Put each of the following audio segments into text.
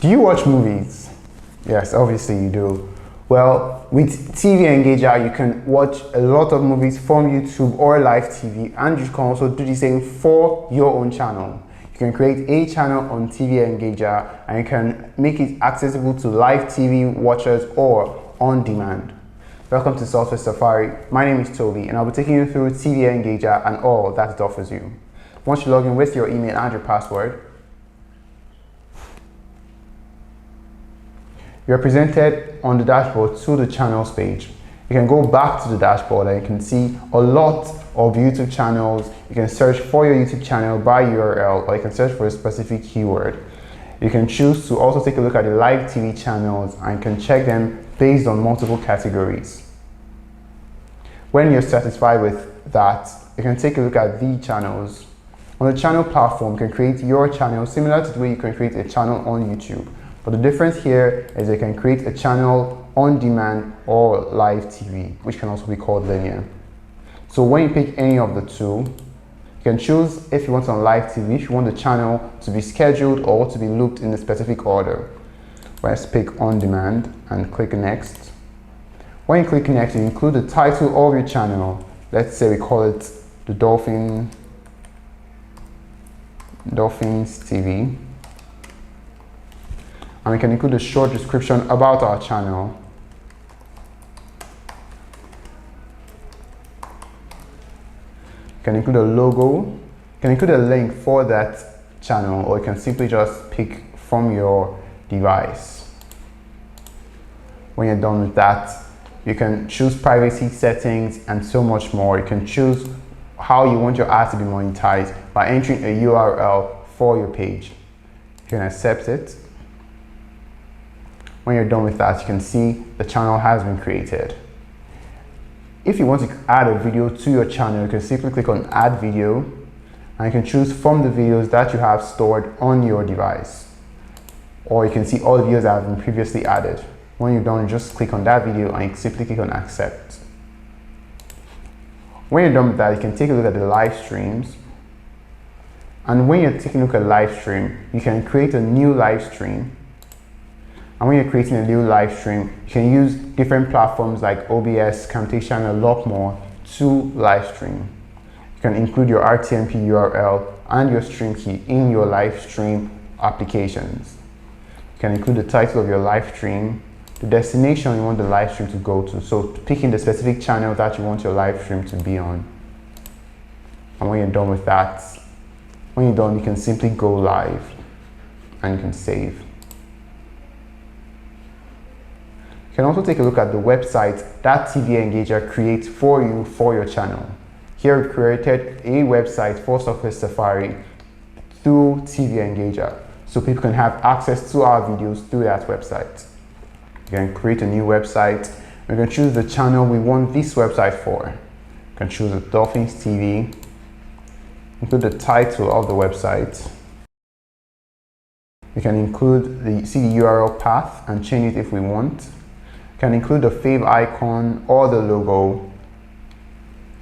Do you watch movies? Yes, obviously you do. Well, with TV Engager, you can watch a lot of movies from YouTube or live TV, and you can also do the same for your own channel. You can create a channel on TV Engager and you can make it accessible to live TV watchers or on demand. Welcome to Software Safari. My name is Toby and I'll be taking you through TV Engager and all that it offers you. Once you log in with your email and your password, you're presented on the dashboard to the channels page. You can go back to the dashboard and you can see a lot of YouTube channels. You can search for your YouTube channel by URL, or you can search for a specific keyword. You can choose to also take a look at the live TV channels and you can check them based on multiple categories. When you're satisfied with that, you can take a look at the channels. On the channel platform, you can create your channel similar to the way you can create a channel on YouTube. But the difference here is you can create a channel on demand or live TV, which can also be called linear. So when you pick any of the two, you can choose if you want on live TV, if you want the channel to be scheduled or to be looped in a specific order. Let's pick on demand and click next. When you click next, you include the title of your channel. Let's say we call it the Dolphins TV. And we can include a short description about our channel. You can include a logo. You can include a link for that channel, or you can simply just pick from your device. When you're done with that, you can choose privacy settings and so much more. You can choose how you want your ads to be monetized by entering a URL for your page. You can accept it. When you're done with that, you can see the channel has been created. If you want to add a video to your channel, you can simply click on Add Video and you can choose from the videos that you have stored on your device. Or you can see all the videos that have been previously added. When you're done, just click on that video and you simply click on Accept. When you're done with that, you can take a look at the live streams. And when you're taking a look at live stream, you can create a new live stream. And when you're creating a new live stream, you can use different platforms like OBS, Camtasia, and a lot more to live stream. You can include your RTMP URL and your stream key in your live stream applications. You can include the title of your live stream, the destination you want the live stream to go to, so picking the specific channel that you want your live stream to be on. And when you're done with that, when you're done, you can simply go live and you can save. You can also take a look at the website that TV Engager creates for you for your channel. Here we've created a website for Software Safari through TV Engager, so people can have access to our videos through that website. You can create a new website. We can choose the channel we want this website for. You can choose the Dolphins TV, include the title of the website. We can include the URL path and change it if we want. Can include the fave icon or the logo.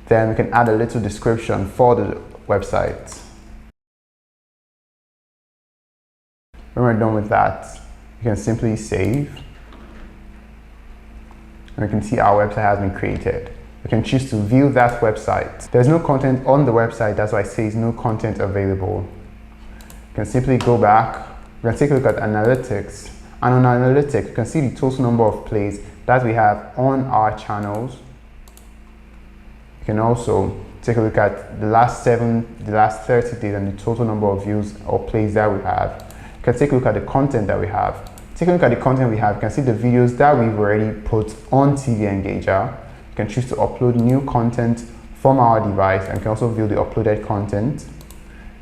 Then we can add a little description for the website. When we're done with that, you can simply save. And we can see our website has been created. We can choose to view that website. There's no content on the website, that's why it says no content available. You can simply go back. We can take a look at analytics. And on analytics, you can see the total number of plays that we have on our channels. You can also take a look at the last 30 days and the total number of views or plays that we have. You can take a look at the content that we have. Take a look at the content we have. You can see the videos that we've already put on TV Engager. You can choose to upload new content from our device and you can also view the uploaded content.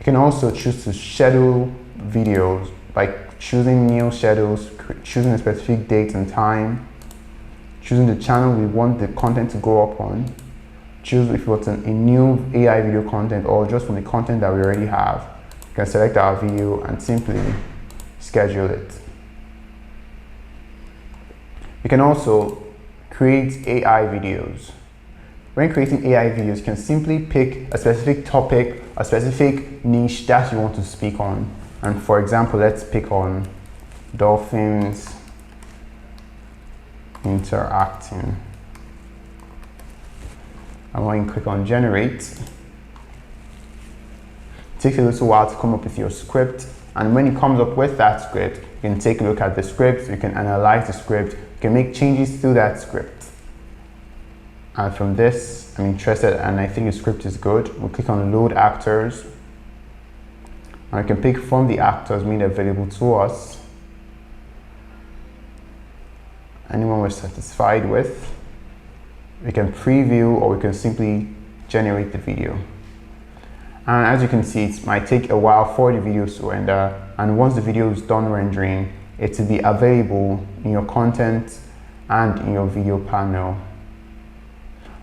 You can also choose to schedule videos by choosing new schedules, choosing a specific date and time, choosing the channel we want the content to go up on, choose if you want a new AI video content or just from the content that we already have. You can select our video and simply schedule it. You can also create AI videos. When creating AI videos, you can simply pick a specific topic, a specific niche that you want to speak on. And for example, let's pick on dolphins interacting. And when you click on generate, it takes a little while to come up with your script. And when it comes up with that script, you can take a look at the script, you can analyze the script, you can make changes to that script. And from this, I'm interested and I think the script is good. We'll click on load actors. And I can pick from the actors made available to us anyone we're satisfied with. We can preview or we can simply generate the video. And as you can see, it might take a while for the videos to render, and once the video is done rendering, it will be available in your content and in your video panel.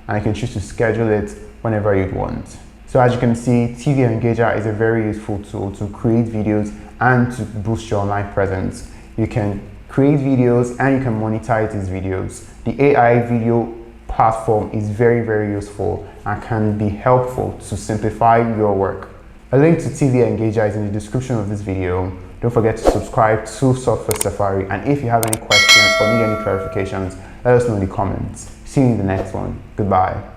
And you can choose to schedule it whenever you'd want. So as you can see, TV Engager is a very useful tool to create videos and to boost your online presence. You can create videos and you can monetize these videos. The AI video platform is very useful and can be helpful to simplify your work. A link to TV Engager is in the description of this video. Don't forget to subscribe to Software Safari, and if you have any questions or need any clarifications, let us know in the comments. See you in the next one. Goodbye.